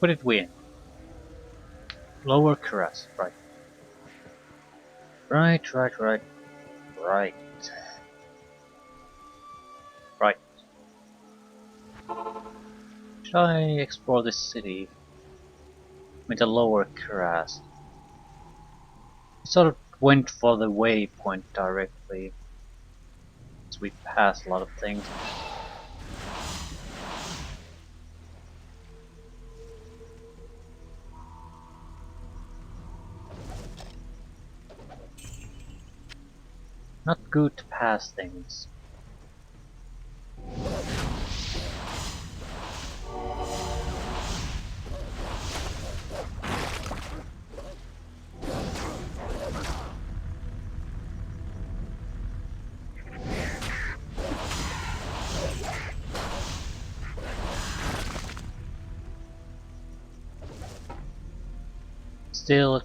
What did we in? Lower Kurst, right. Right. Should I explore this city with the lower Kurst? Sort of went for the waypoint directly, so we passed a lot of things. Not good to pass things. Still,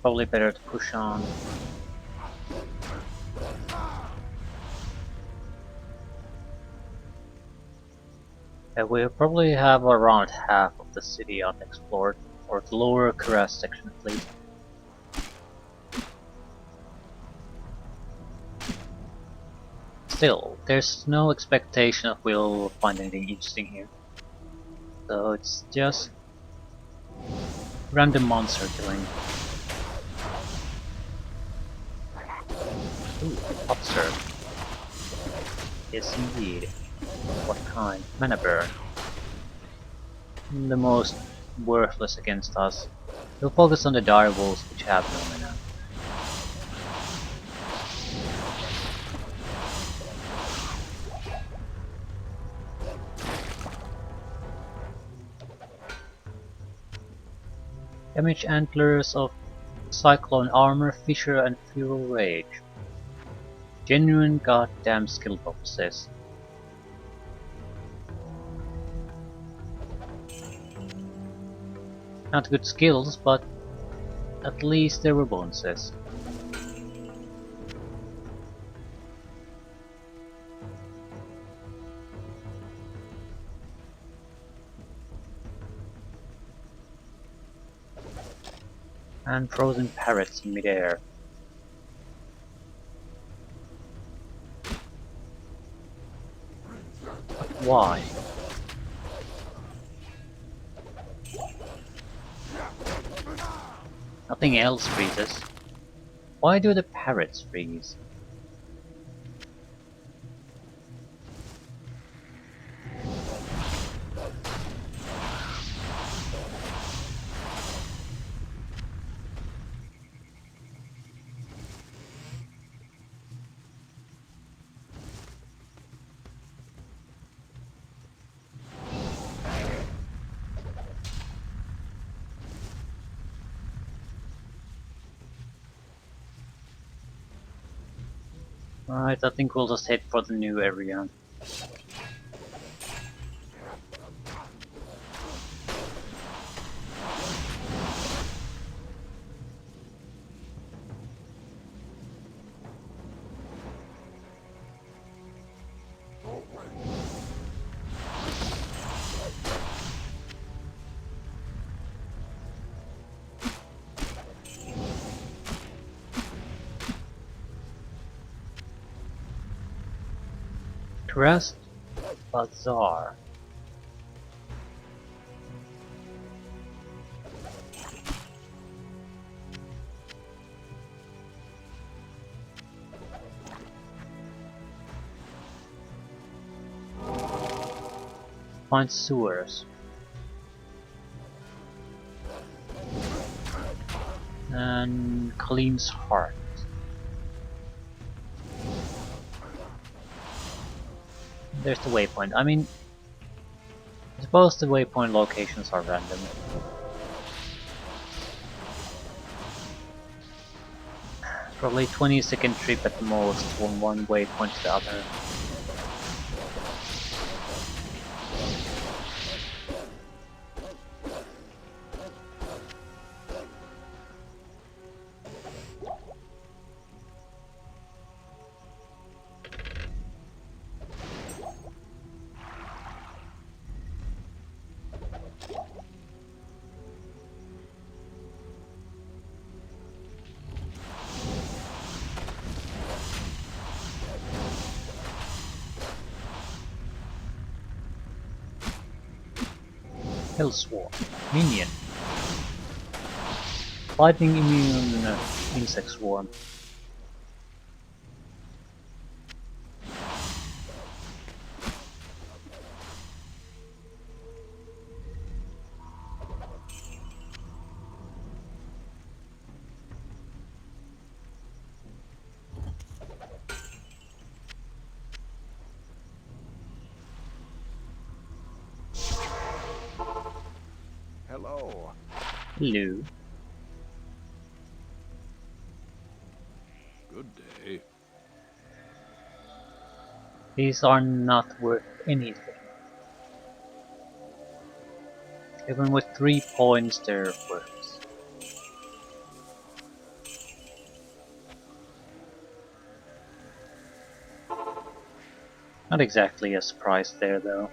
probably better to push on. We'll probably have around half of the city unexplored, or the lower Kurst section at least. Still, there's no expectation that we'll find anything interesting here. So it's just random monster killing. Ooh, observe. Yes indeed. What kind? Mana burn. The most worthless against us. We'll focus on the dire wolves which have no mana. Damage antlers of Cyclone Armor, Fissure and Feral Rage. Genuine goddamn skill bonuses. Not good skills, but at least there were bonuses. And frozen parrots in midair. But why? Nothing else freezes. Why do the parrots freeze? Right, I think we'll just head for the new area. Kurst Bazaar. Find sewers. And Kaleem's heart. There's the waypoint. I mean, I suppose the waypoint locations are random. Probably 20-second trip at the most from one waypoint to the other. Hellswarm. Minion. Lightning immune insect swarm. Hello. Hello. Good day. These are not worth anything. Even with 3 points they're worthless. Not exactly a surprise there though.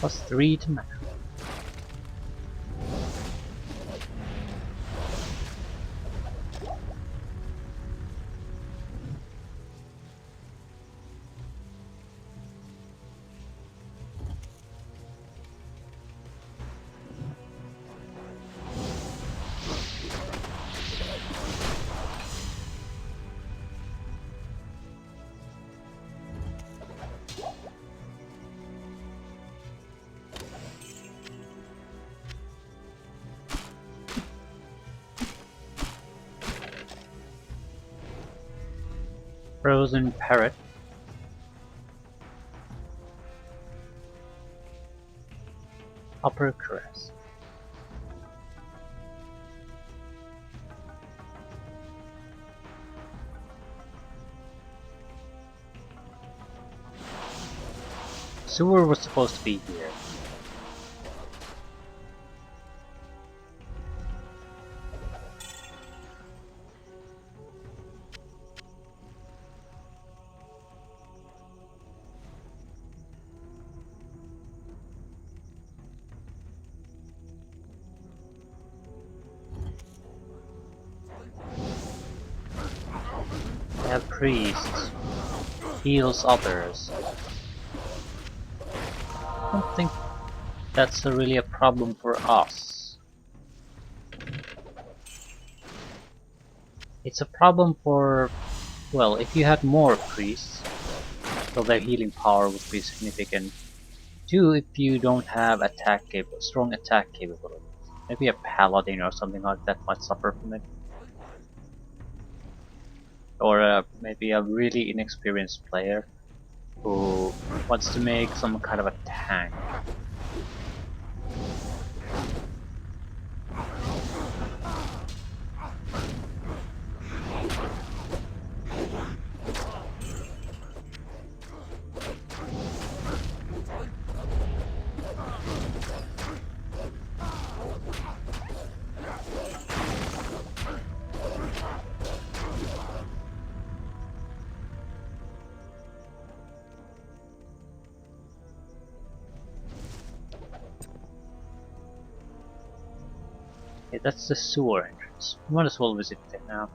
+3 to mana. Frozen Parrot. Upper Crest. Sewer was supposed to be here. They have priests. Heals others. I don't think that's really a problem for us. It's a problem for, well, if you had more priests, so their healing power would be significant. 2, if you don't have strong attack capability. Maybe a paladin or something like that might suffer from it. Or maybe a really inexperienced player who wants to make some kind of a tank. Yeah, that's the sewer entrance. Might as well visit it now.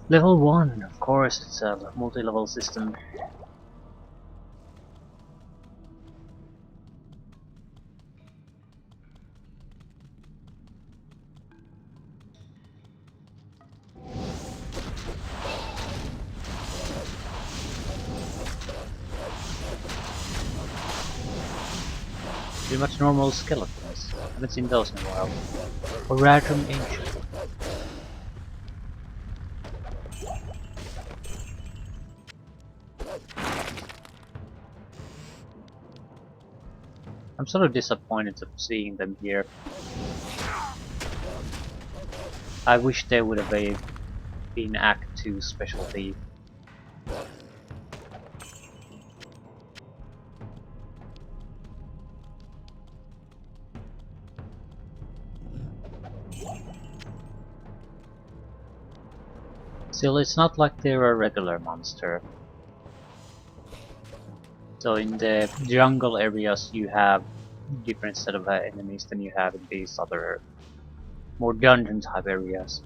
Level 1, of course, it's a multi-level system. Pretty much normal skeletons. Haven't seen those in a while. Or Radrum Ancient. I'm sort of disappointed of seeing them here. I wish they would have been Act 2 specialty. Still, it's not like they're a regular monster. So in the jungle areas you have different set of enemies than you have in these other more dungeon type areas.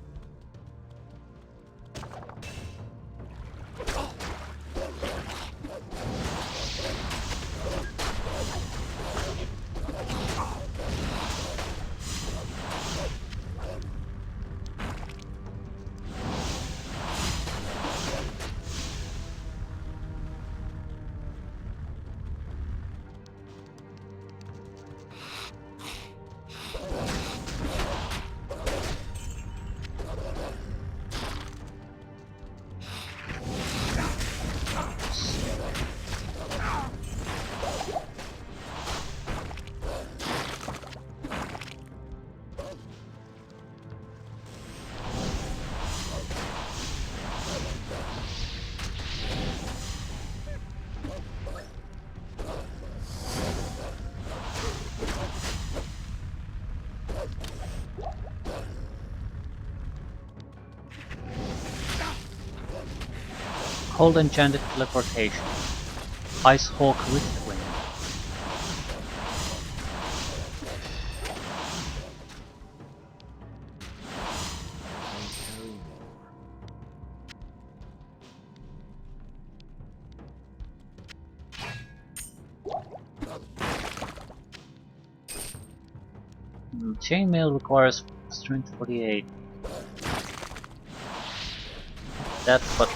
Cold enchanted teleportation. Ice Hawk Riftwing. Chainmail requires strength 48. That's but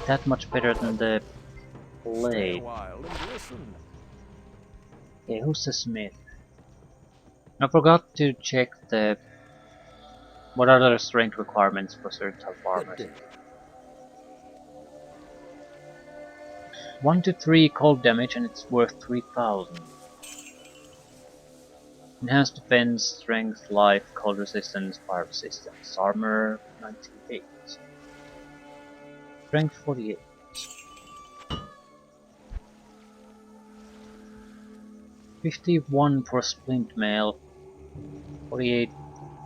that much better than the blade. Okay, who's the smith? I forgot to check the what are the strength requirements for certain type of armor. 1 to 3 cold damage and it's worth 3000. Enhanced defense, strength, life, cold resistance, fire resistance. Armor 98. Strength 48. 51 for splint mail, 48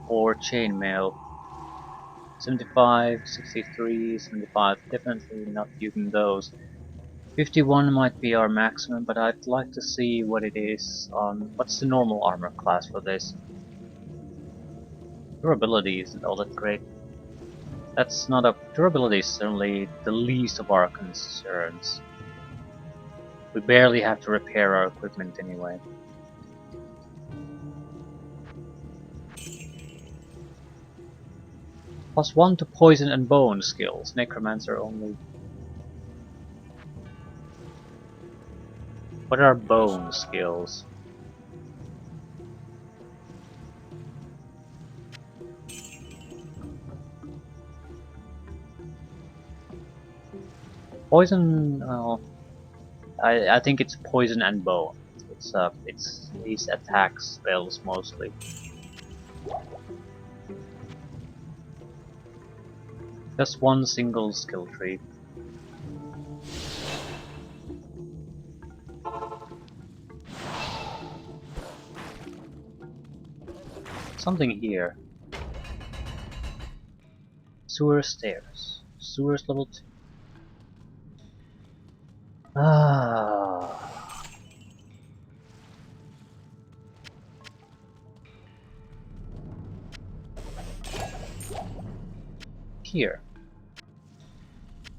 for chainmail, 75, 63, 75, definitely not using those. 51 might be our maximum, but I'd like to see what it is on what's the normal armor class for this. Durability isn't all that great. That's not a durability is certainly the least of our concerns. We barely have to repair our equipment anyway. +1 to poison and bone skills. Necromancer only. What are bone skills? Poison. I think it's poison and bone. It's these attack spells mostly. Just one single skill tree. Something here. Sewer stairs. Sewers level 2. Ah. Here.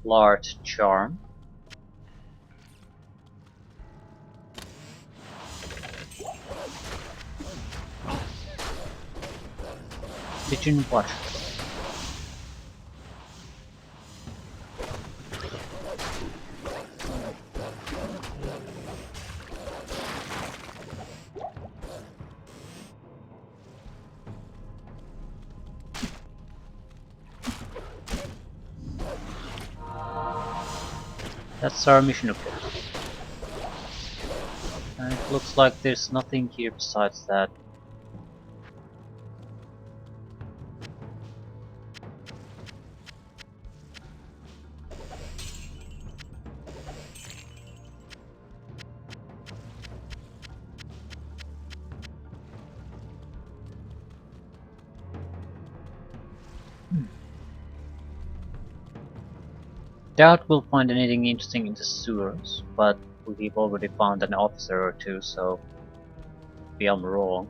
Large charm. Pigeon watch. That's our mission objective. And it looks like there's nothing here besides that. Doubt we'll find anything interesting in the sewers, but we've already found an officer or two, so maybe I'm wrong.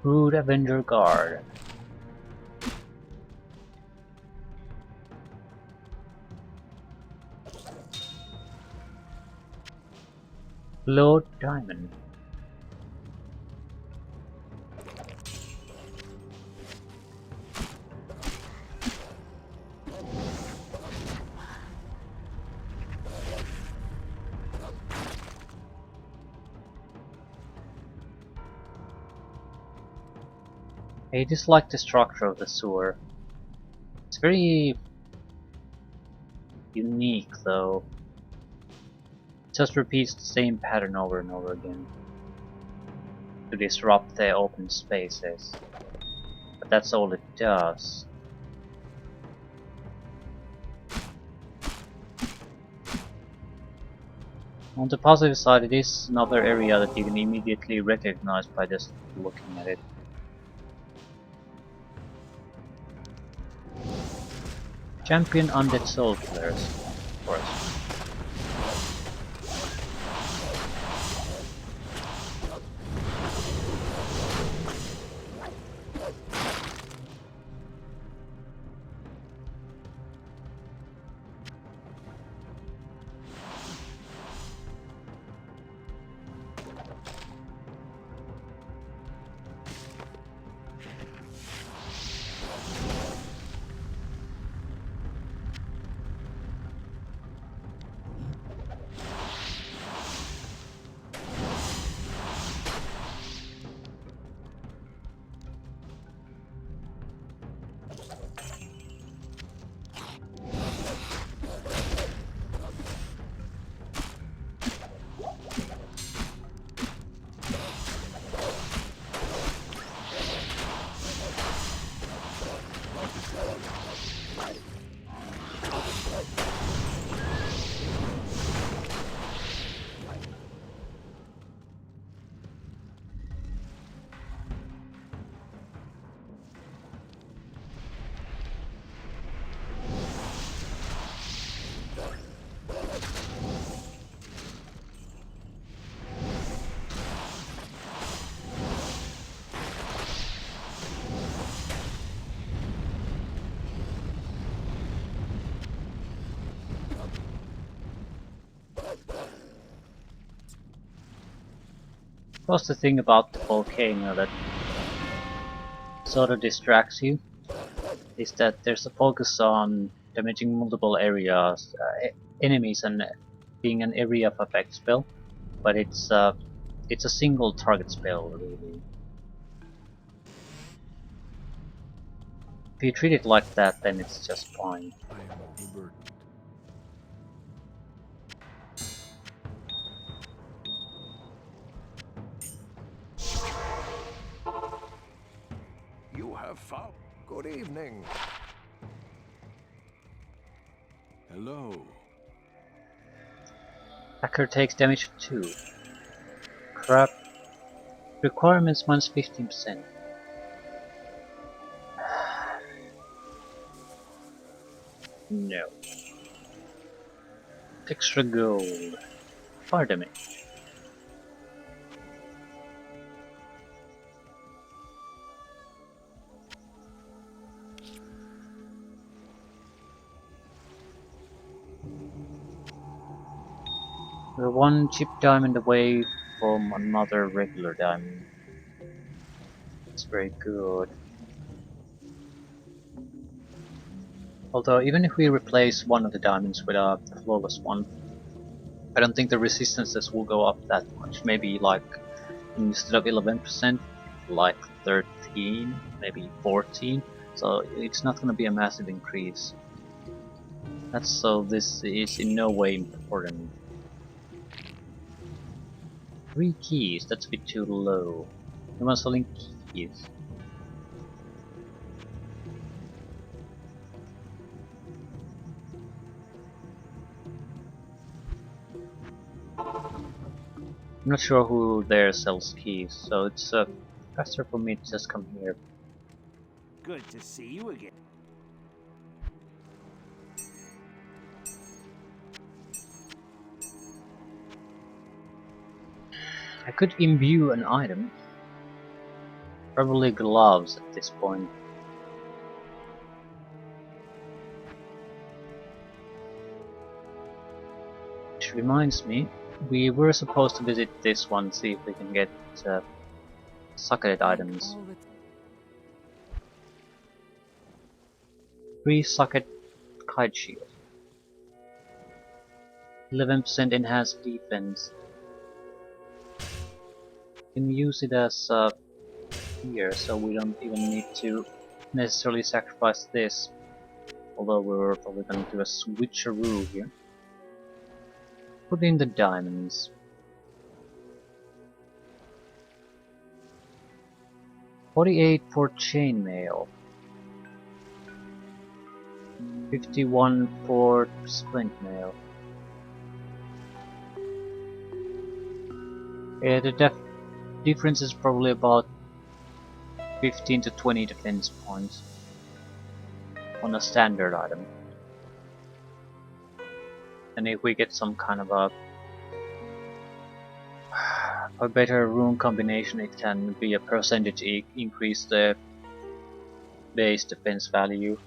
Rude Avenger Guard. Lord Diamond. I dislike the structure of the sewer. It's very unique though. It just repeats the same pattern over and over again to disrupt the open spaces. But that's all it does. On the positive side, it is another area that you can immediately recognize by just looking at it. Champion Undead Soul Killers, of course. What's the thing about the volcano that sort of distracts you is that there's a focus on damaging multiple areas, enemies, and being an area of effect spell, but it's a single target spell really. If you treat it like that, then it's just fine. I am overburdened. You have found. Good evening. Hello. Hacker takes damage 2. Crap. Requirements minus 15%. No. Extra gold. Fire damage. We're one chip diamond away from another regular diamond. It's very good. Although even if we replace one of the diamonds with a flawless one, I don't think the resistances will go up that much. Maybe like instead of 11%, like 13, maybe 14. So it's not going to be a massive increase. That's so this is in no way important. 3 keys, that's a bit too low. No one's selling keys. I'm not sure who there sells keys, so it's faster for me to just come here. Good to see you again. I could imbue an item. Probably gloves at this point. Which reminds me, we were supposed to visit this one, see if we can get socket items. 3 socket kite shield. 11% enhanced defense. Can use it as here, so we don't even need to necessarily sacrifice this. Although we're probably going to do a switcheroo here. Put in the diamonds. 48 for chainmail. 51 for splint mail. Yeah, the difference is probably about 15 to 20 defense points on a standard item. And if we get some kind of a better rune combination, it can be a percentage increase the base defense value.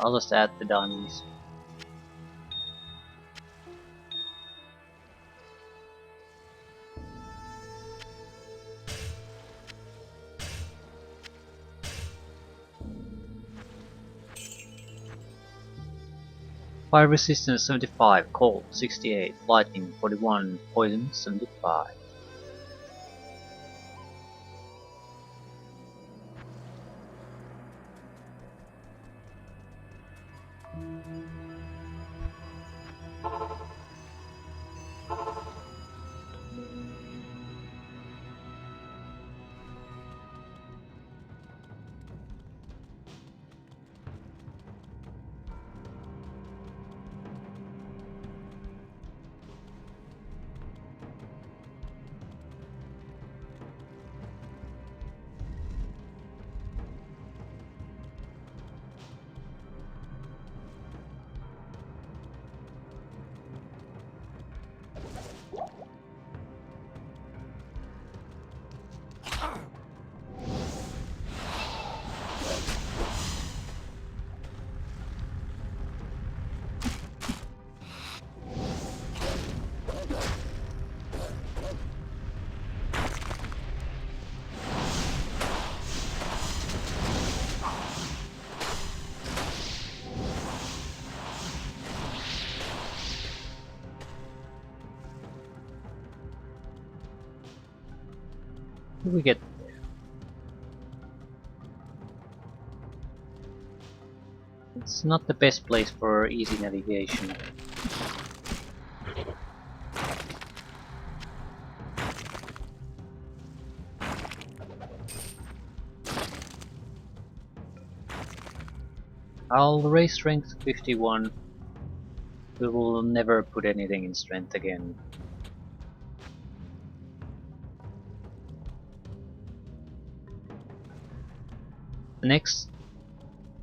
I'll just add the diamonds. Fire resistance 75, cold 68, lightning 41, poison 75. How do we get there? It's not the best place for easy navigation. I'll raise strength to 51. We will never put anything in strength again. The next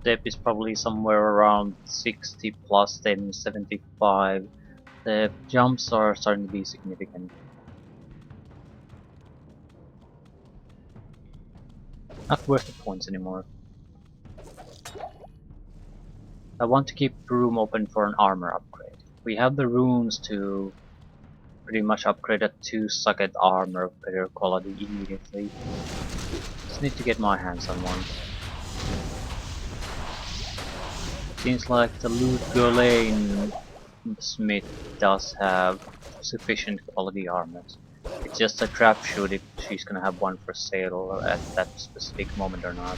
step is probably somewhere around 60 plus, then 75. The jumps are starting to be significant. Not worth the points anymore. I want to keep room open for an armor upgrade. We have the runes to Pretty much upgraded to socket armor of better quality immediately. Just need to get my hands on one. Seems like the loot Ghislaine Smith does have sufficient quality armor. It's just a crapshoot if she's gonna have one for sale at that specific moment or not.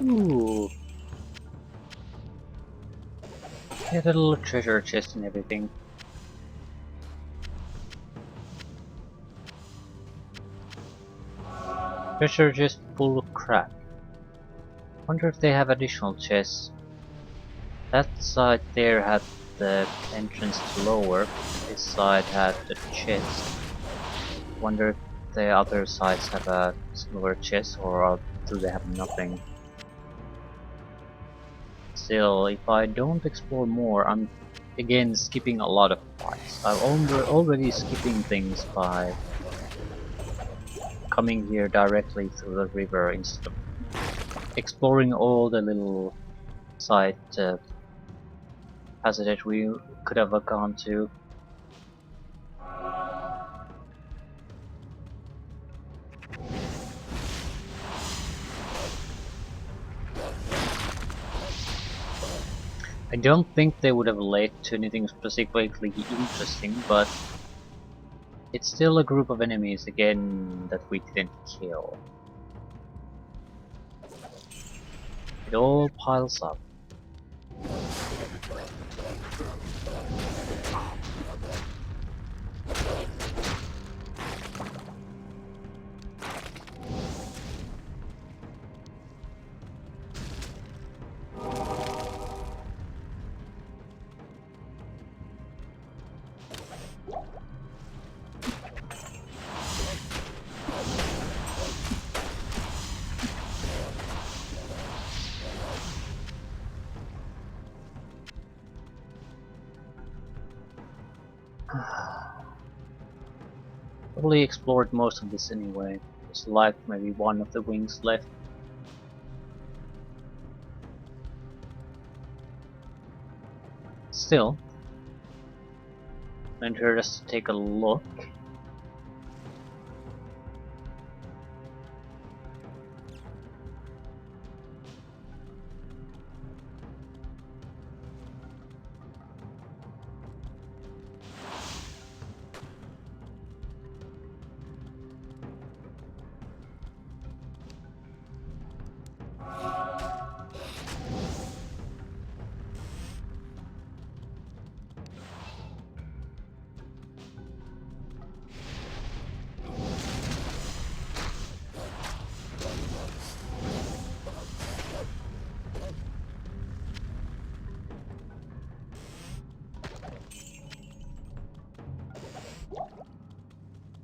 Ooh. Get a little treasure chest and everything. Treasure chest full of crap. Wonder if they have additional chests. That side there had the entrance to lower. This side had the chest. Wonder if the other sides have a similar chest or do they have nothing? Still, if I don't explore more, I'm again skipping a lot of parts. I'm already skipping things by coming here directly through the river instead of exploring all the little side passages we could have gone to. I don't think they would have led to anything specifically interesting, but it's still a group of enemies again that we didn't kill. It all piles up. Probably explored most of this anyway. There's like maybe one of the wings left. Still, I'm interested to take a look.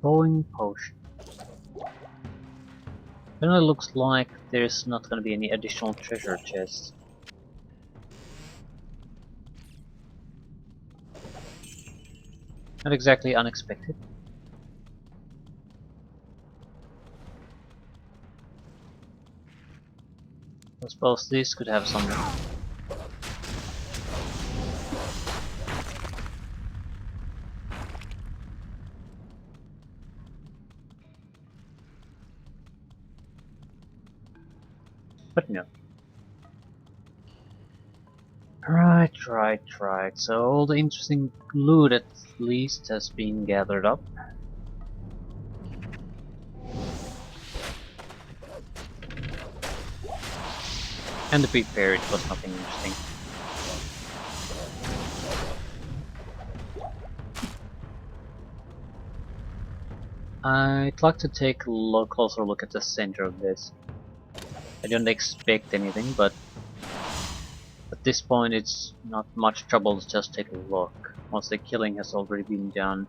Glowing potion. Then it looks like there's not gonna be any additional treasure chests. Not exactly unexpected. I suppose this could have some. But no. Right. So all the interesting loot at least has been gathered up. And to be fair, it was nothing interesting. I'd like to take a closer look at the center of this. I don't expect anything, but at this point it's not much trouble to just take a look, once the killing has already been done.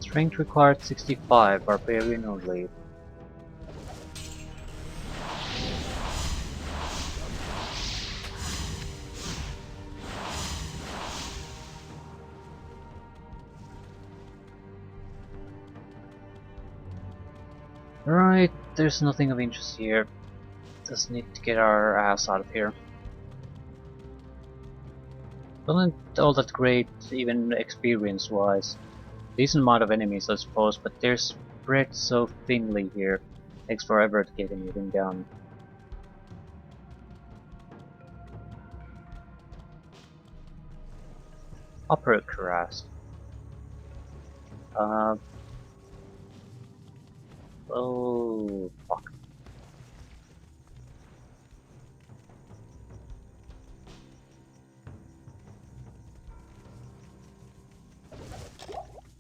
Strength required 65, barbarian only. Right, there's nothing of interest here. Just need to get our ass out of here. Wasn't all that great, even experience-wise. Decent amount of enemies, I suppose, but they're spread so thinly here. Takes forever to get anything done. Upper Kurst. Oh, fuck.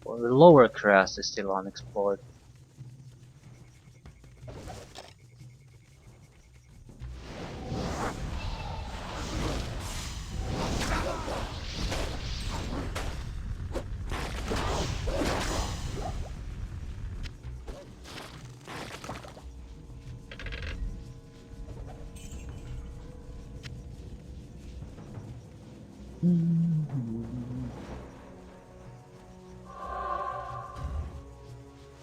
Well, the lower Kurst is still unexplored.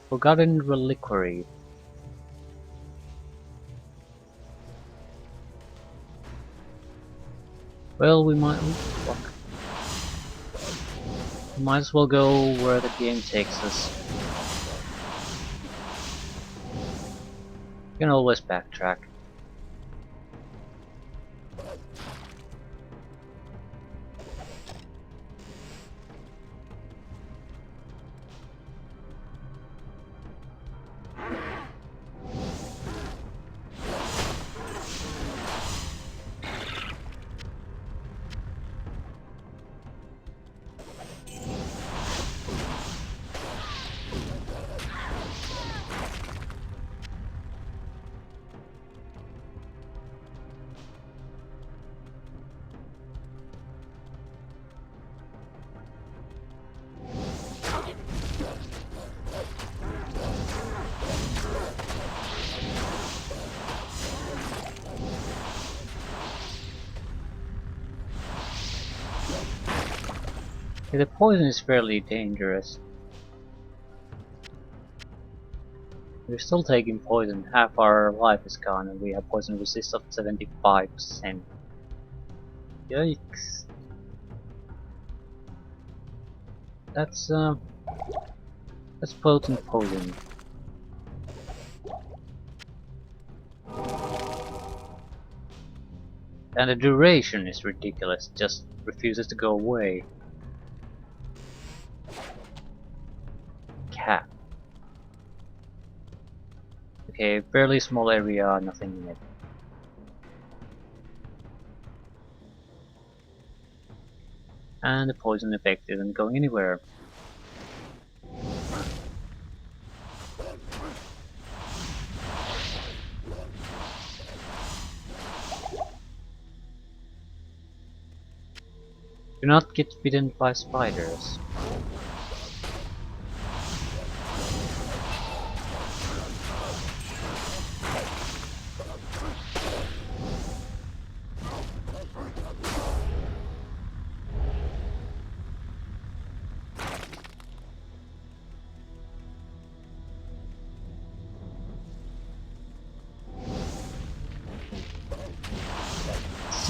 Forgotten Reliquary. Well, we might. Fuck. We might as well go where the game takes us. You can always backtrack. Yeah, the poison is fairly dangerous. We're still taking poison, half our life is gone and we have poison resist of 75%. Yikes. That's potent poison. And the duration is ridiculous, just refuses to go away. Cap. Okay, fairly small area, nothing in it. And the poison effect isn't going anywhere. Do not get bitten by spiders.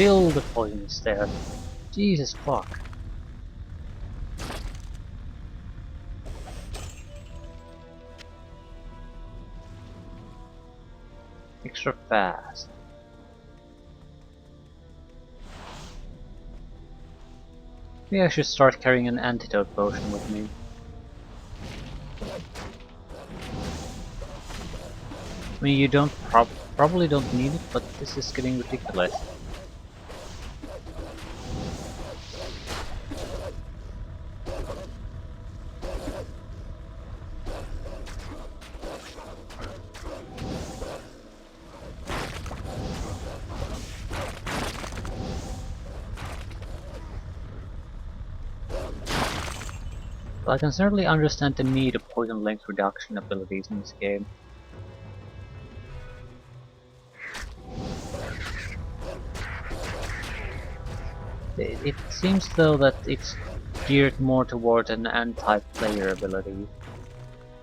still the poison is there. Jesus fuck. Extra fast. Maybe I should start carrying an antidote potion with me. I mean, you don't probably don't need it, but this is getting ridiculous. But I can certainly understand the need of poison length reduction abilities in this game. It seems though that it's geared more toward an anti-player ability.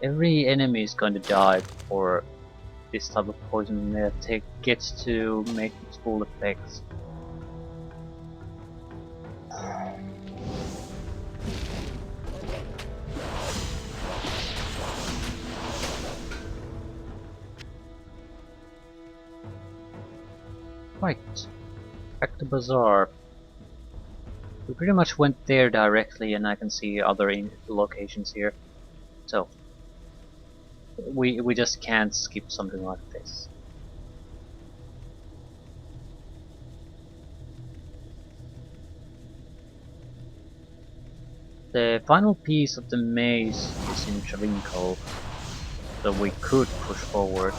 Every enemy is going to die before this type of poison gets to make its full effects. Right, back to Bazaar. We pretty much went there directly and I can see other locations here. So, we just can't skip something like this. The final piece of the maze is in Chavinko, so we could push forward.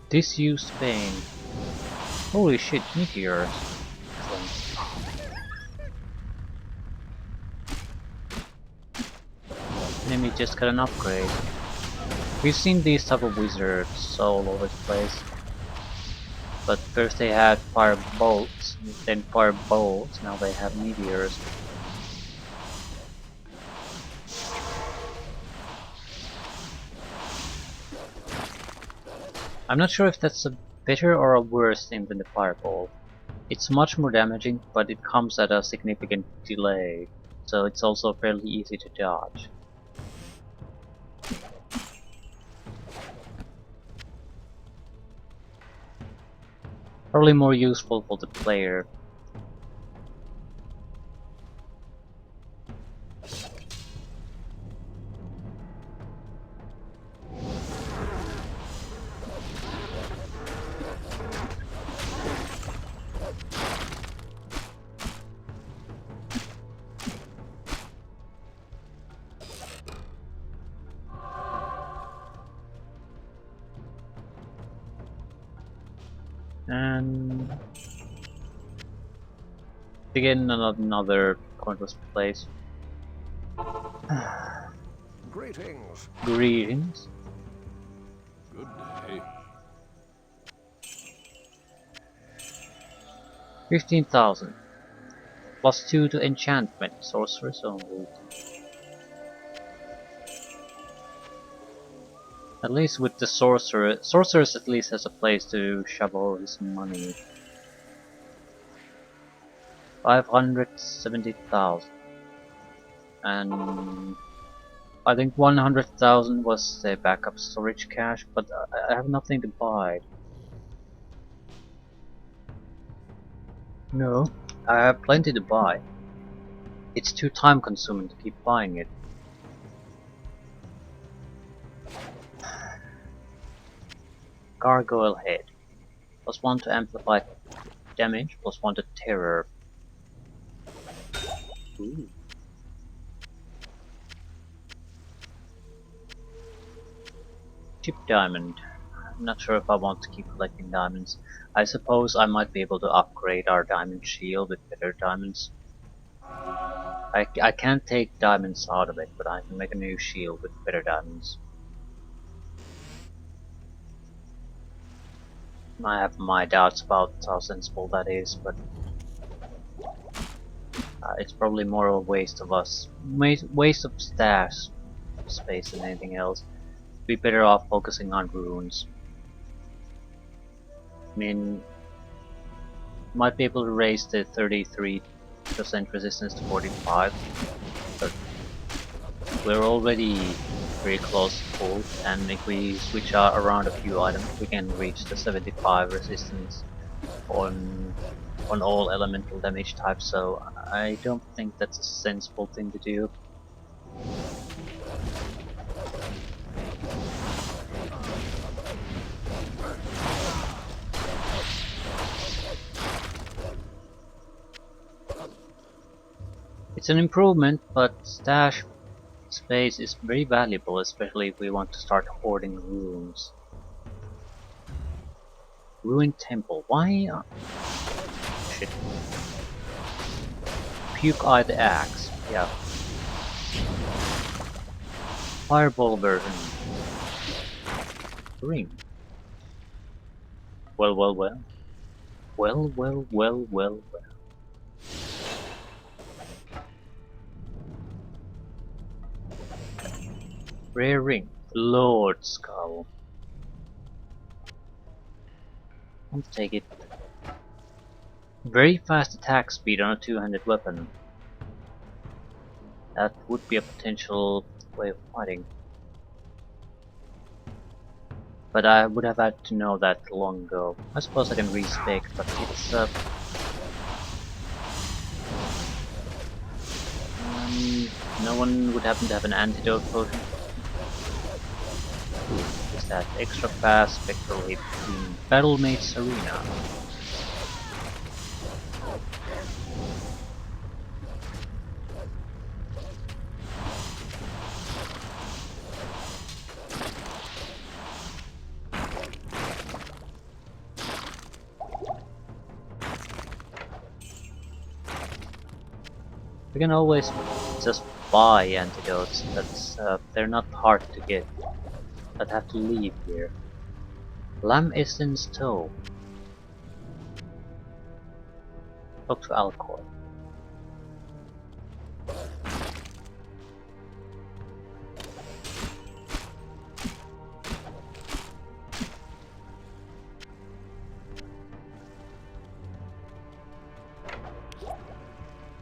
Disused vein. Holy shit, meteors. Enemy just got an upgrade. We've seen these type of wizards all over the place. But first they had fire bolts, then fire bolts, now they have meteors. I'm not sure if that's a better or a worse thing than the fireball. It's much more damaging, but it comes at a significant delay, so it's also fairly easy to dodge. Probably more useful for the player. And again, another pointless place. Greetings. Greetings. Good day. 15,000. +2 to enchantment, sorcerers only. At least with the sorcerer, sorcerers at least has a place to shovel his money. 570,000, and I think 100,000 was the backup storage cache, but I have nothing to buy. No, I have plenty to buy. It's too time consuming to keep buying it. Gargoyle head. +1 to amplify damage, +1 to terror. Ooh. Chip diamond. I'm not sure if I want to keep collecting diamonds. I suppose I might be able to upgrade our diamond shield with better diamonds. I can't take diamonds out of it, but I can make a new shield with better diamonds. I have my doubts about how sensible that is, but it's probably more a waste of waste of stash space than anything else. Be better off focusing on runes. I mean, might be able to raise the 33% resistance to 45, but we're already very close to full, and if we switch around a few items, we can reach the 75 resistance on all elemental damage types, so I don't think that's a sensible thing to do. It's an improvement, but stash space is very valuable, especially if we want to start hoarding runes. Ruined temple. Why? Shit. Puke Eye the axe. Yeah. Fireball version. Ring. Well, well, well. Well, well, well, well, well. Rare ring. Lord Skull. I'll take it. Very fast attack speed on a two-handed weapon. That would be a potential way of fighting. But I would have had to know that long ago. I suppose I can respec, but it's no one would happen to have an antidote potion. Ooh, is that extra fast spectral hit in Battlemate's Arena? We can always just buy antidotes, but they're not hard to get. I'd have to leave here. Lamb Essence Toe. Talk to Alcor.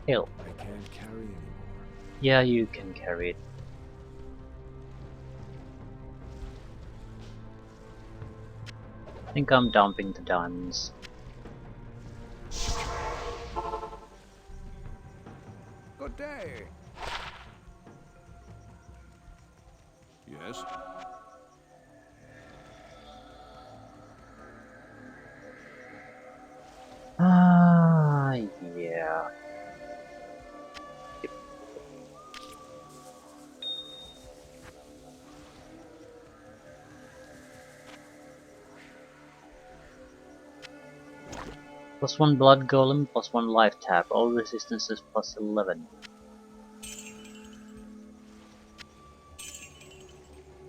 Hill. I can't carry anymore. Yeah, you can carry it. I think I'm dumping the diamonds. Good day. Yes? Ah, yeah. +1 blood golem, +1 life tap, all resistances +11.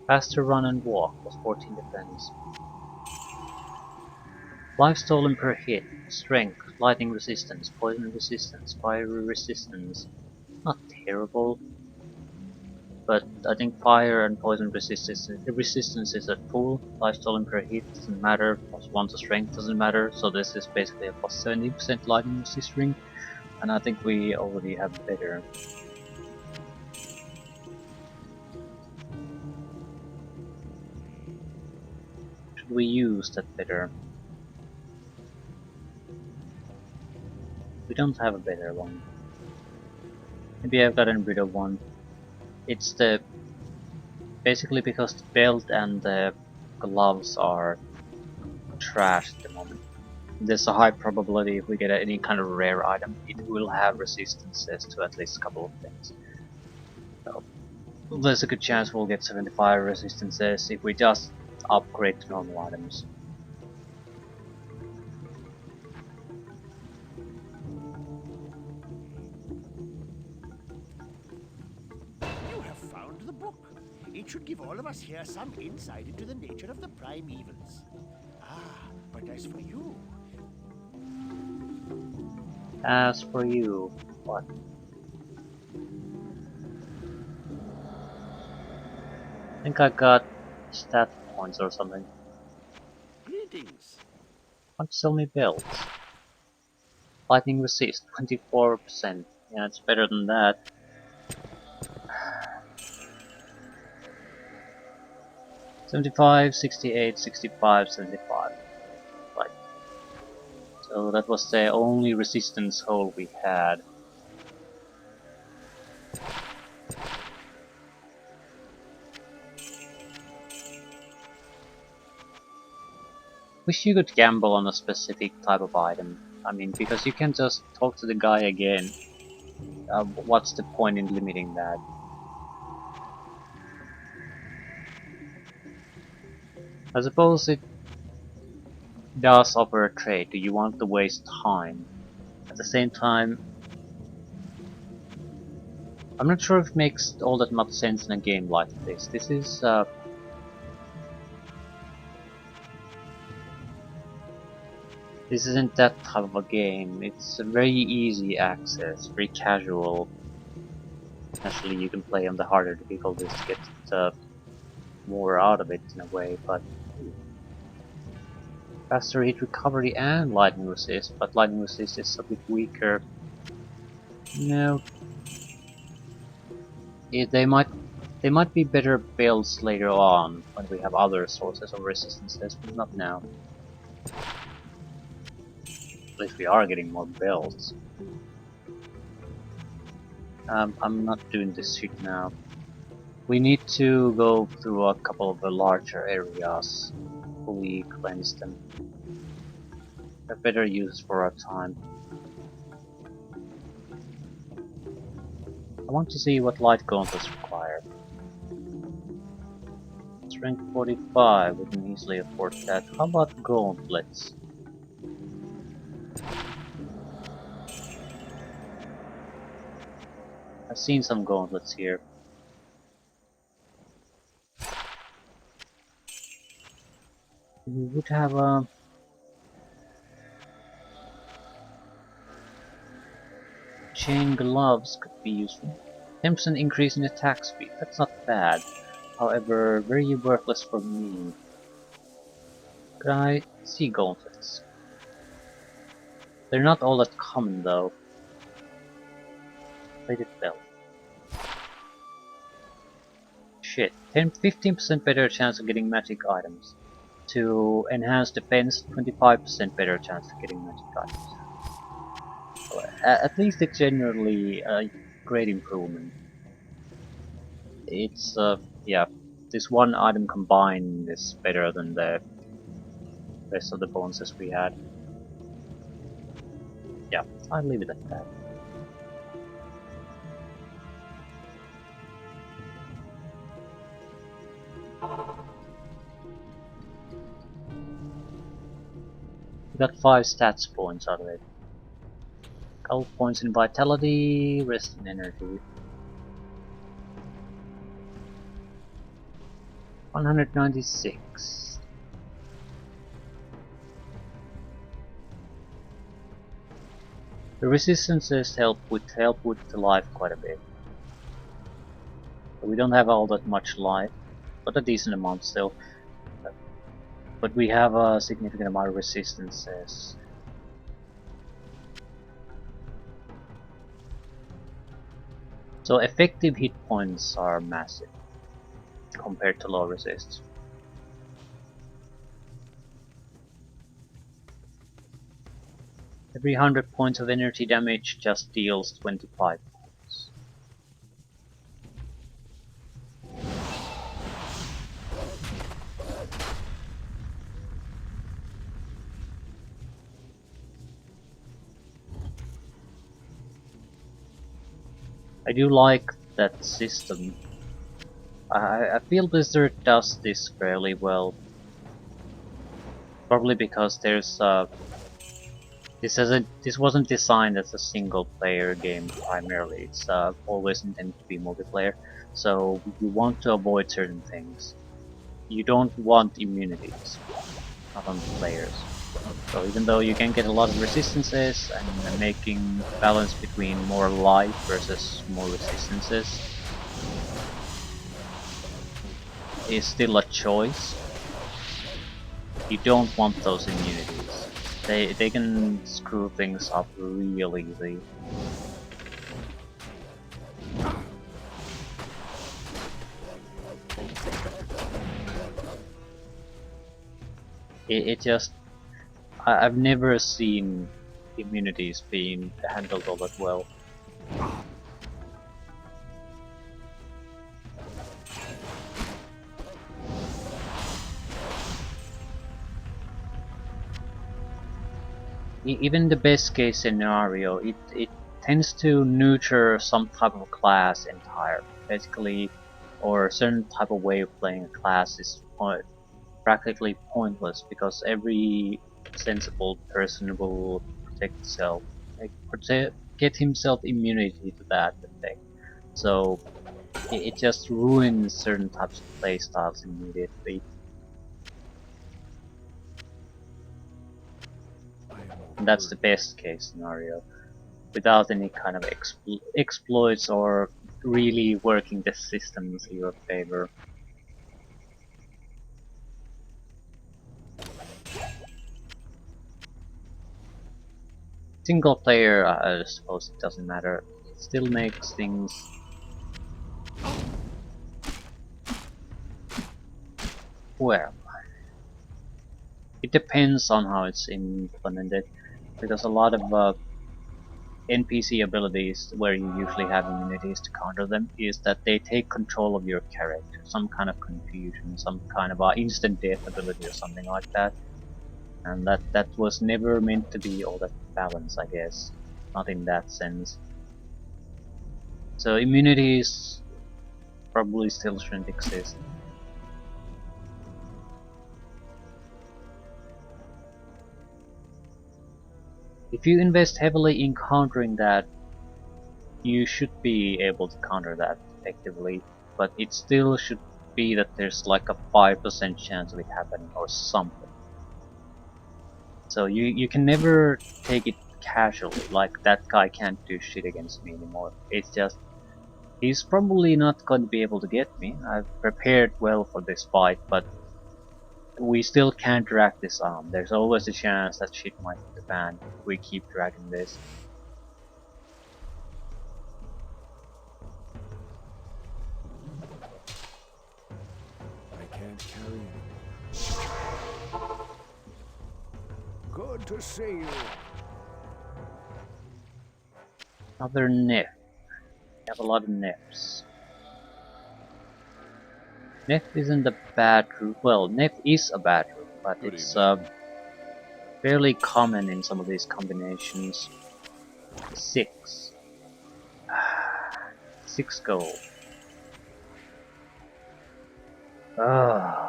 Faster run and walk, +14 defense. Life stolen per hit, strength, lightning resistance, poison resistance, fire resistance. Not terrible. but I think fire and poison resistance is at full. Life stolen per hit doesn't matter, plus 1 to strength doesn't matter, so this is basically a plus 70% lightning resist ring, and I think we already have better. Should we use that better? We don't have a better one. Maybe I've gotten rid of one. It's the basically because the belt and the gloves are trash at the moment. There's a high probability if we get any kind of rare item, it will have resistances to at least a couple of things. So there's a good chance we'll get 75 resistances if we just upgrade to normal items. You have found the book. It should give all of us here some insight into the nature of the prime evils. Ah, but as for you, As for you, what? I think I got stat points or something. greetings. Want to sell me belts? Lightning resist, 24%. Yeah, it's better than that. 75, 68, 65, 75. Right. So that was the only resistance hole we had. Wish you could gamble on a specific type of item. I mean, because you can just talk to the guy again. What's the point in limiting that? I suppose it does offer a trade. Do you want to waste time? At the same time, I'm not sure if it makes all that much sense in a game like this. This isn't that type of a game. It's a very easy access, very casual. Naturally, you can play on the harder difficulties to get more out of it in a way, but faster hit recovery and lightning resist, but lightning resist is a bit weaker. No, they might be better builds later on when we have other sources of resistances, but not now. At least we are getting more builds. I'm not doing this shit now. We need to go through a couple of the larger areas, fully cleanse them. A better use for our time. I want to see what light gauntlets require. Strength 45, we can easily afford that. How about gauntlets? I've seen some gauntlets here. We would have a chain gloves could be useful. 10% increase in attack speed, that's not bad. However, very worthless for me. Could I see gauntlets? They're not all that common though. Plated belt. Shit, 15% better chance of getting magic items. To enhance defense, 25% better chance of getting magic items. So, at least it's generally a great improvement. It's, yeah, this one item combined is better than the rest of the bonuses we had. Yeah, I'll leave it at that. We got 5 stats points out of it. Couple points in vitality, rest in energy. 196. The resistances help with the life quite a bit. We don't have all that much life, but a decent amount still. But we have a significant amount of resistances. So effective hit points are massive compared to low resists. Every 100 points of energy damage just deals 25 points. I do like that system. I feel Blizzard does this fairly well. Probably because there's this wasn't designed as a single player game primarily. It's always intended to be multiplayer. So you want to avoid certain things. You don't want immunities, not on the players. So even though you can get a lot of resistances and making balance between more life versus more resistances is still a choice. You don't want those immunities. They can screw things up real easy. It just I've never seen immunities being handled all that well. Even the best case scenario, it tends to neuter some type of class entirely, basically, or a certain type of way of playing a class is practically pointless because every sensible person will protect himself, like get himself immunity to that effect. So it just ruins certain types of playstyles immediately. And that's the best case scenario, without any kind of exploits or really working the system into your favor. Single player, I suppose it doesn't matter. It still makes things well. It depends on how it's implemented, because a lot of NPC abilities where you usually have immunities to counter them is that they take control of your character, some kind of confusion, some kind of instant death ability or something like that. And that was never meant to be all that balanced, I guess. Not in that sense. So immunities probably still shouldn't exist. If you invest heavily in countering that, you should be able to counter that effectively, but it still should be that there's like a 5% chance of it happening or something. So you can never take it casually, like that guy can't do shit against me anymore. It's just, he's probably not going to be able to get me. I've prepared well for this fight, but we still can't drag this on. There's always a chance that shit might hit the fan if we keep dragging this. I can't carry anymore. Good to see you. Another nip. We have a lot of nips. Nef isn't a bad route. Well, Nef is a bad route, but Good it's evening. fairly common in some of these combinations. 6. 6 gold. Ah.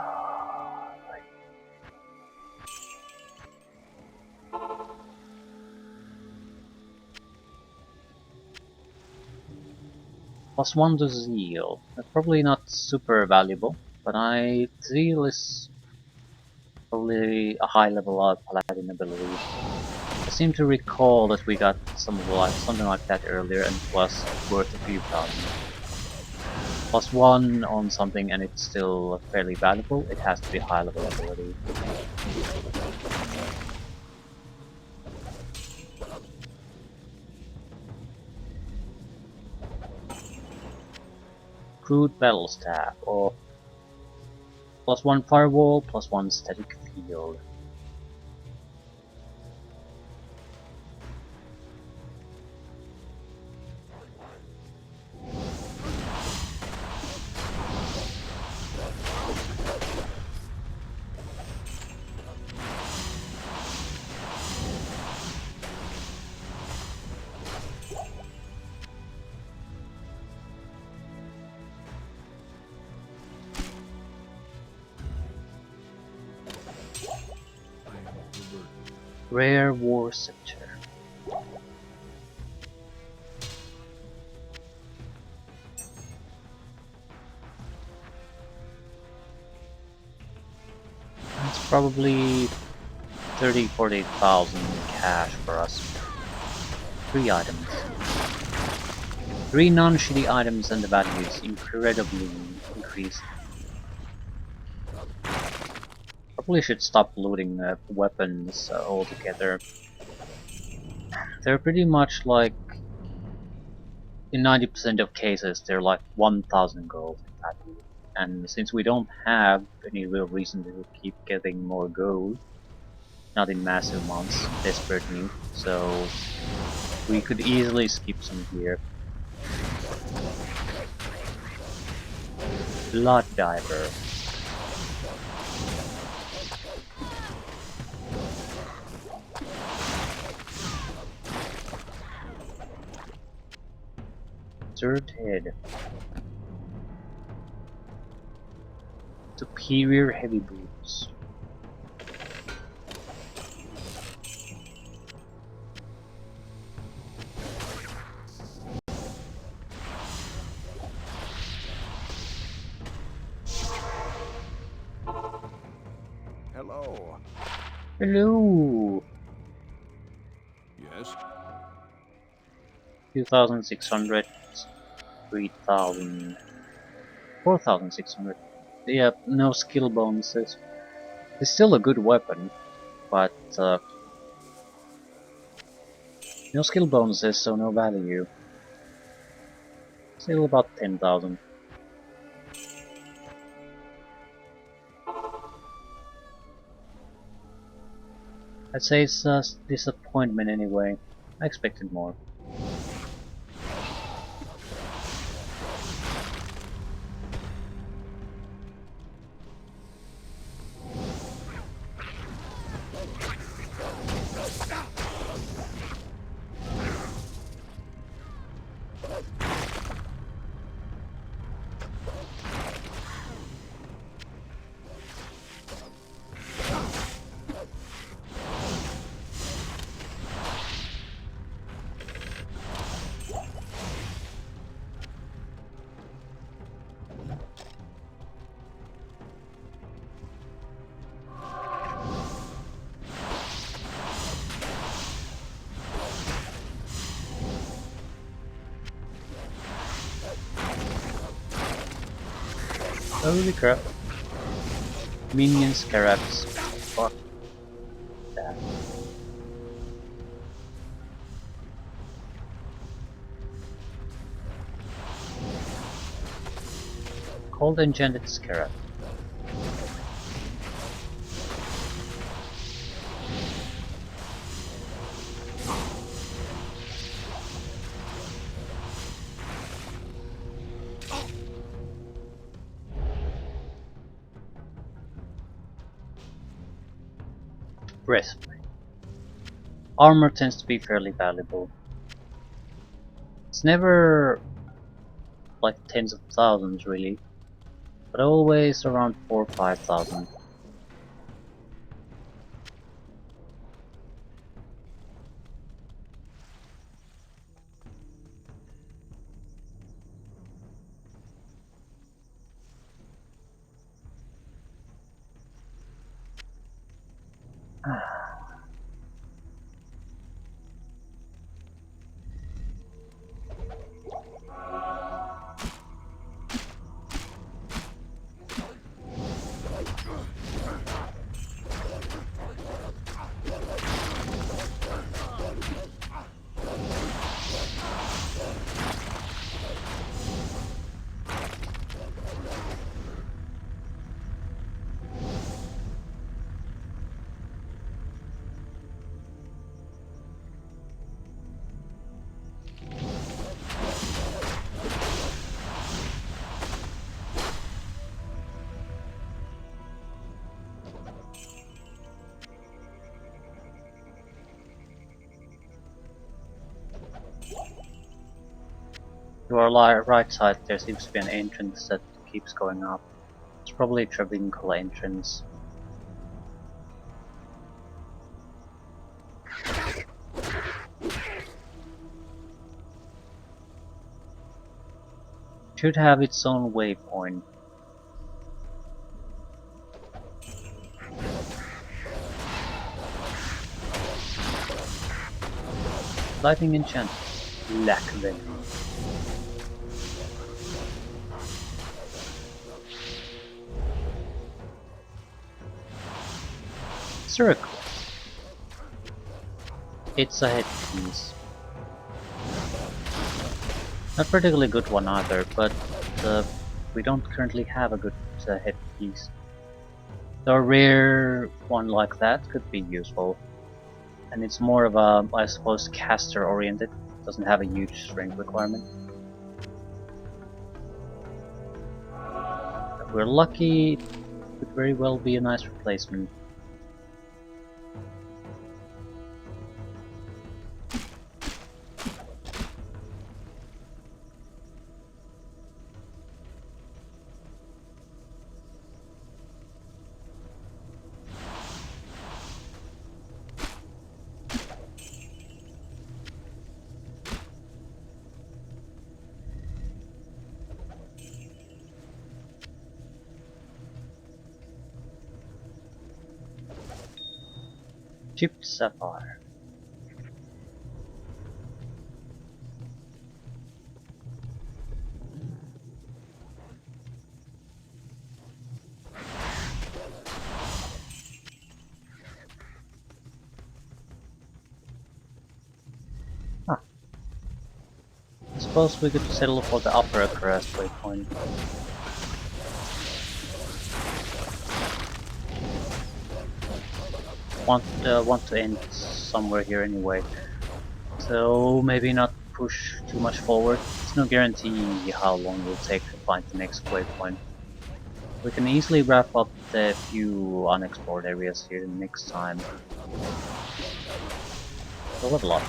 +1 to Zeal. Probably not super valuable, but Zeal is probably a high level of paladin ability. I seem to recall that we got something like that earlier and it was worth a few thousand. +1 on something and it's still fairly valuable, it has to be high level ability. Crude battle staff, or +1 firewall, +1 static field. Rare War Scepter. That's probably 40,000 cash for us. 3 items. 3 non-shitty items and the value is incredibly increased. Probably should stop looting weapons altogether. They're pretty much like, in 90% of cases, they're like 1,000 gold in value. And since we don't have any real reason to keep getting more gold, not in massive amounts, desperate need, so we could easily skip some gear. Blood Diver. Third Head. Superior Heavy Boots. Hello. Hello! Yes. 2,600, 3,000, 4,600. Yeah, no skill bonuses. It's still a good weapon, but no skill bonuses, so no value. Still about 10,000. I'd say it's a disappointment anyway. I expected more. Holy crap. Minion scarabs. Fuck that. Cold enchanted scarab. Breastplate. Armor tends to be fairly valuable. It's never like tens of thousands really, but always around 4 or 5,000. To our right side there seems to be an entrance that keeps going up. It's probably a Travinkle entrance. Should have its own waypoint. Lightning enchant. Lack then. Circle. It's a headpiece. Not particularly good one either, but we don't currently have a good headpiece. So a rare one like that could be useful. And it's more of a, I suppose, caster oriented. Doesn't have a huge strength requirement. If we're lucky, it could very well be a nice replacement. Chipped sapphire. Huh. I suppose we could settle for the upper crest waypoint. Want to end somewhere here anyway. So maybe not push too much forward. There's no guarantee how long it will take to find the next waypoint. We can easily wrap up the few unexplored areas here next time. So level up.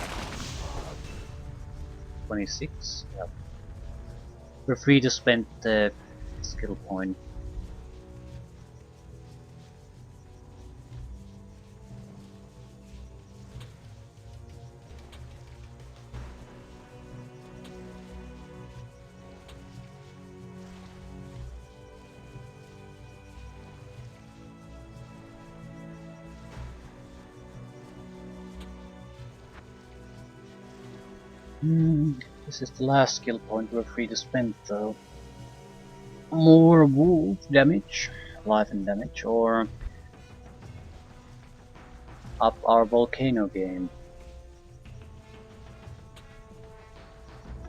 26? Yep. We're free to spend the skill point. This is the last skill point we're free to spend though. More wolf damage, life and damage, or up our volcano game.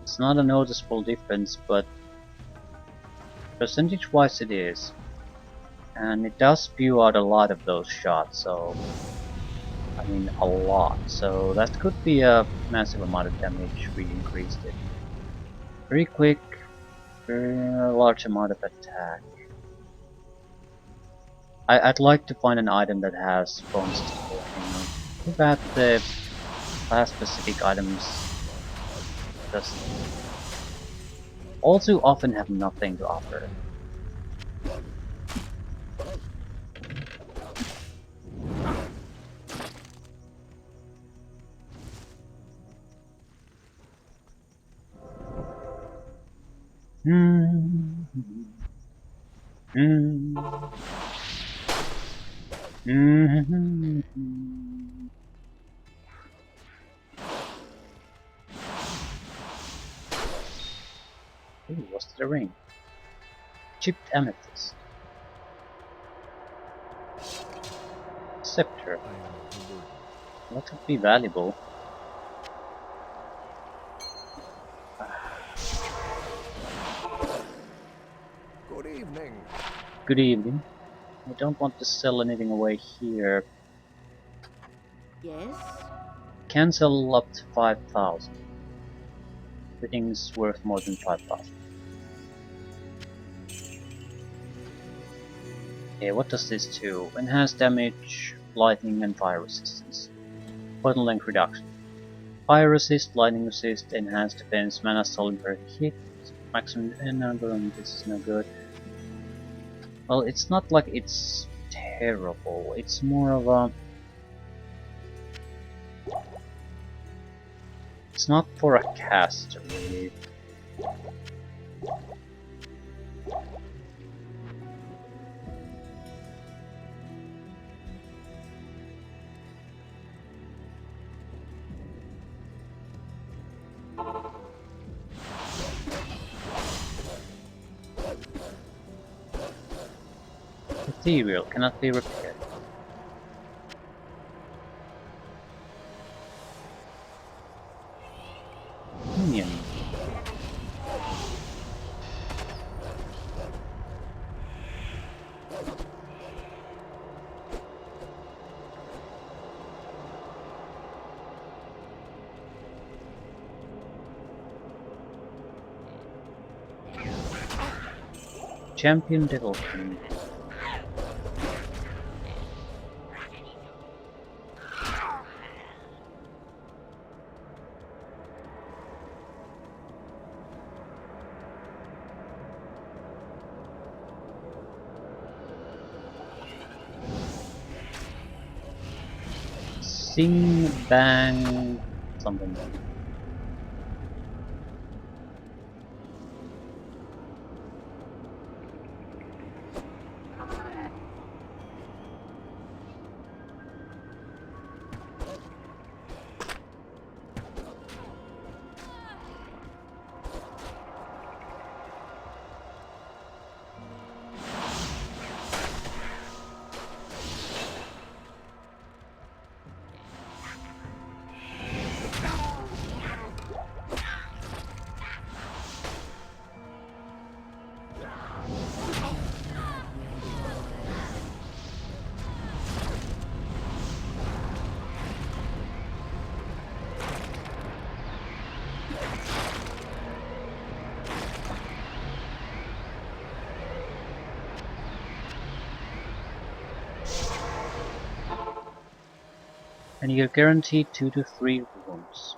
It's not a noticeable difference, but percentage wise it is. And it does spew out a lot of those shots, so I mean a lot, so that could be a massive amount of damage if we increased it. Very quick, very large amount of attack. I'd like to find an item that has bones to the volcano. Too bad the class specific items just all too often have nothing to offer. Ooh, what's the ring? Chipped amethyst. Scepter. That could be valuable. Good evening. Good evening. I don't want to sell anything away here. Yes? Can sell up to 5,000. Everything's worth more than 5,000. Okay, what does this do? Enhanced damage, lightning and fire resistance. Button length reduction. Fire resist, lightning resist, enhanced defense, mana stolen per hit, maximum this is no good. Well, it's not like it's terrible, it's more of a... It's not for a caster, really. Ethereal cannot be repaired. Minion. Champion Devil King. Sing bang something. And you're guaranteed 2 to 3 wounds.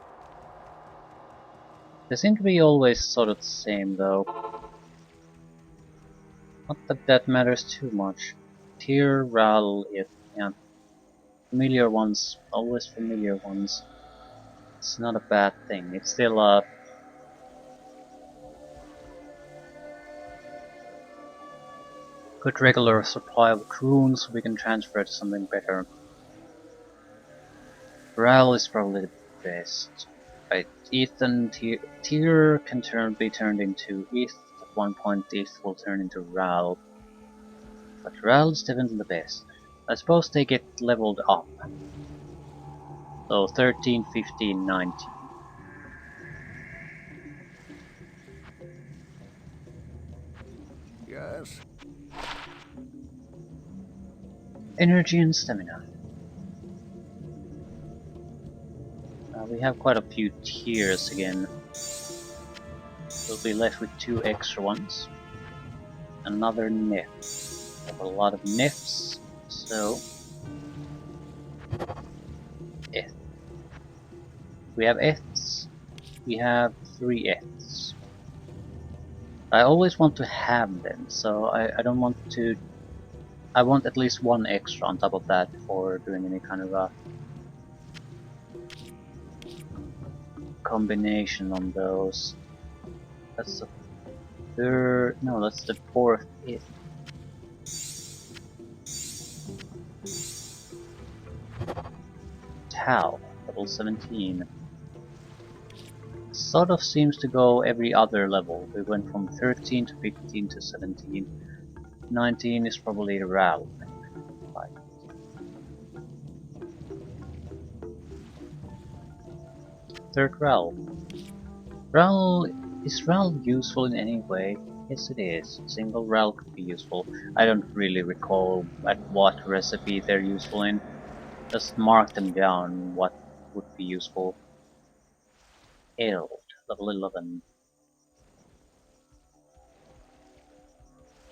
They seem to be always sort of the same though. Not that that matters too much. Tier, Ral, yeah. Familiar ones, always familiar ones. It's not a bad thing. It's still a good regular supply of runes, so we can transfer to something better. Ral is probably the best. Right, Ethan tier can be turned into Eth. At one point Eth will turn into Ral. But Ral is definitely the best. I suppose they get leveled up. So 13, 15, 19. Yes. Energy and stamina. We have quite a few tiers again. We'll be left with 2 extra ones. Another Nef. We have a lot of Nefs, so... Eth. We have Eths. We have 3 Eths. I always want to have them, so I don't want to... I want at least 1 extra on top of that before doing any kind of a combination on those. That's the third... no, that's the 4th Eth. Tau, level 17. Sort of seems to go every other level. We went from 13 to 15 to 17. 19 is probably the Ral. Right. Third Ral. Is Ral useful in any way? Yes it is. Single Ral could be useful. I don't really recall at what recipe they're useful in. Just mark them down what would be useful. Eld, level 11.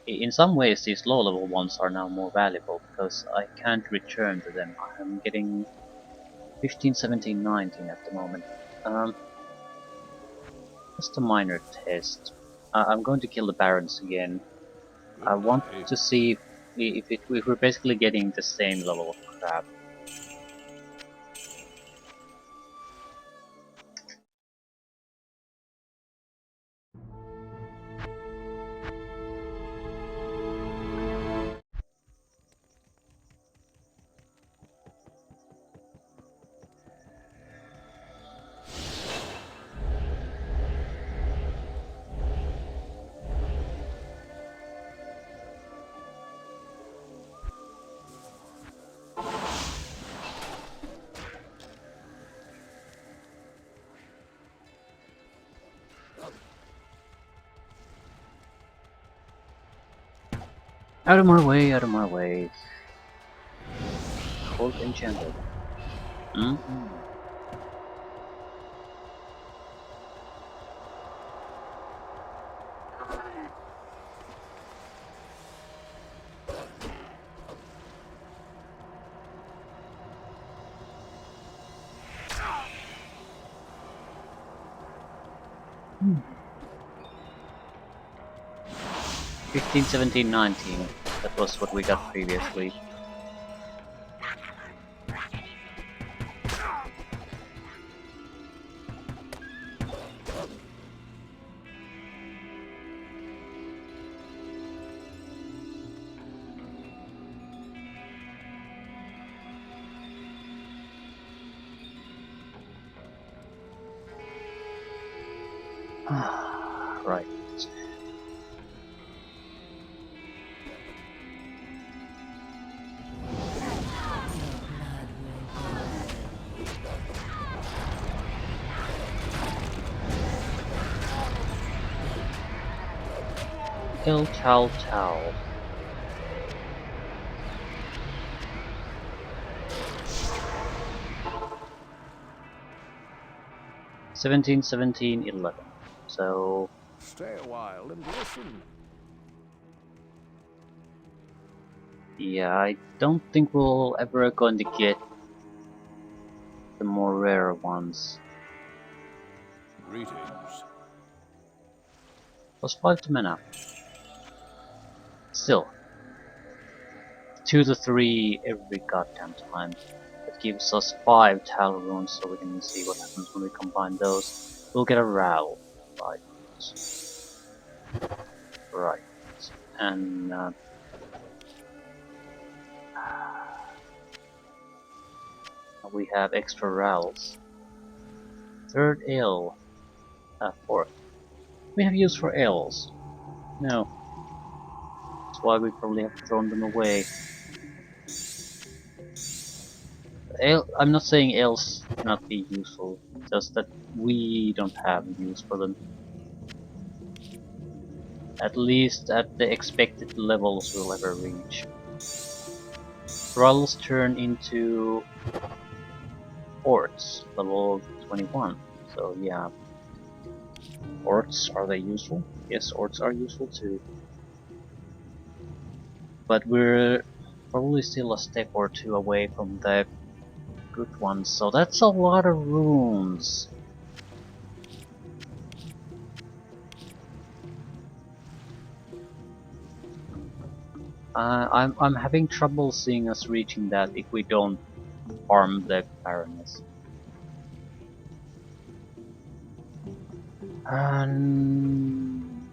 In some ways these low level ones are now more valuable because I can't return to them. I'm getting 15, 17, 19 at the moment. Um, just a minor test. I'm going to kill the barons again. I want to see if we're basically getting the same level of crap. Out of my way, out of my way. Hold enchanted. Mm-hmm. Hmm. 15, 17, 19. That was what we got previously. Right. Kill Chow Chow. Seventeen, 17, 11. So Stay a while and listen. yeah, I don't think we'll ever going to get the more rare ones. Greetings. Plus 5 to mana. Still, 2 to 3 every goddamn time. That gives us 5 Tal runes, so we can see what happens when we combine those. We'll get a Ral. Right. Right. And we have extra Rals. Third L. Fourth. We have use for L's. No. That's why we probably have thrown them away. I'm not saying L's cannot be useful, just that we don't have use for them. At least at the expected levels we'll ever reach. Thralls turn into Orcs, level 21. So yeah. Orcs, are they useful? Yes, Orcs are useful too. But we're probably still a step or two away from the good ones, so that's a lot of runes. I'm having trouble seeing us reaching that if we don't farm the Baroness. And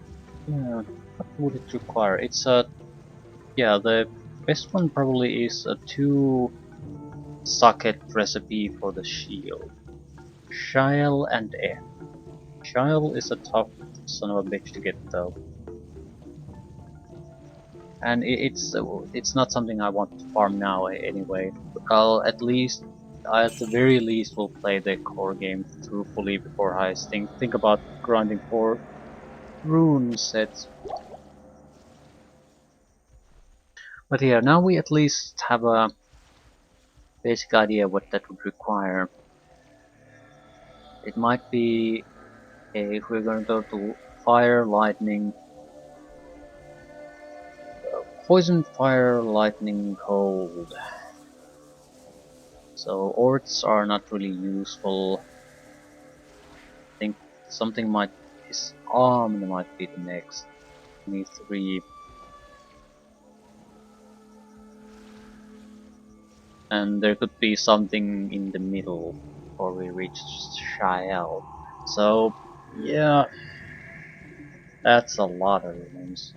yeah, what would it require? It's a yeah, the best one probably is a 2-socket recipe for the shield. Shile and F. Shile is a tough son of a bitch to get though. And it's not something I want to farm now anyway. I'll at the very least will play the core game through fully before I think about grinding for rune sets. But yeah, now we at least have a basic idea what that would require. It might be if we're going to go to fire, lightning, poison, fire, lightning, cold. So orts are not really useful. Something might. His arm might be the next. Need 3. And there could be something in the middle before we reach Shael. So, yeah, that's a lot of rooms.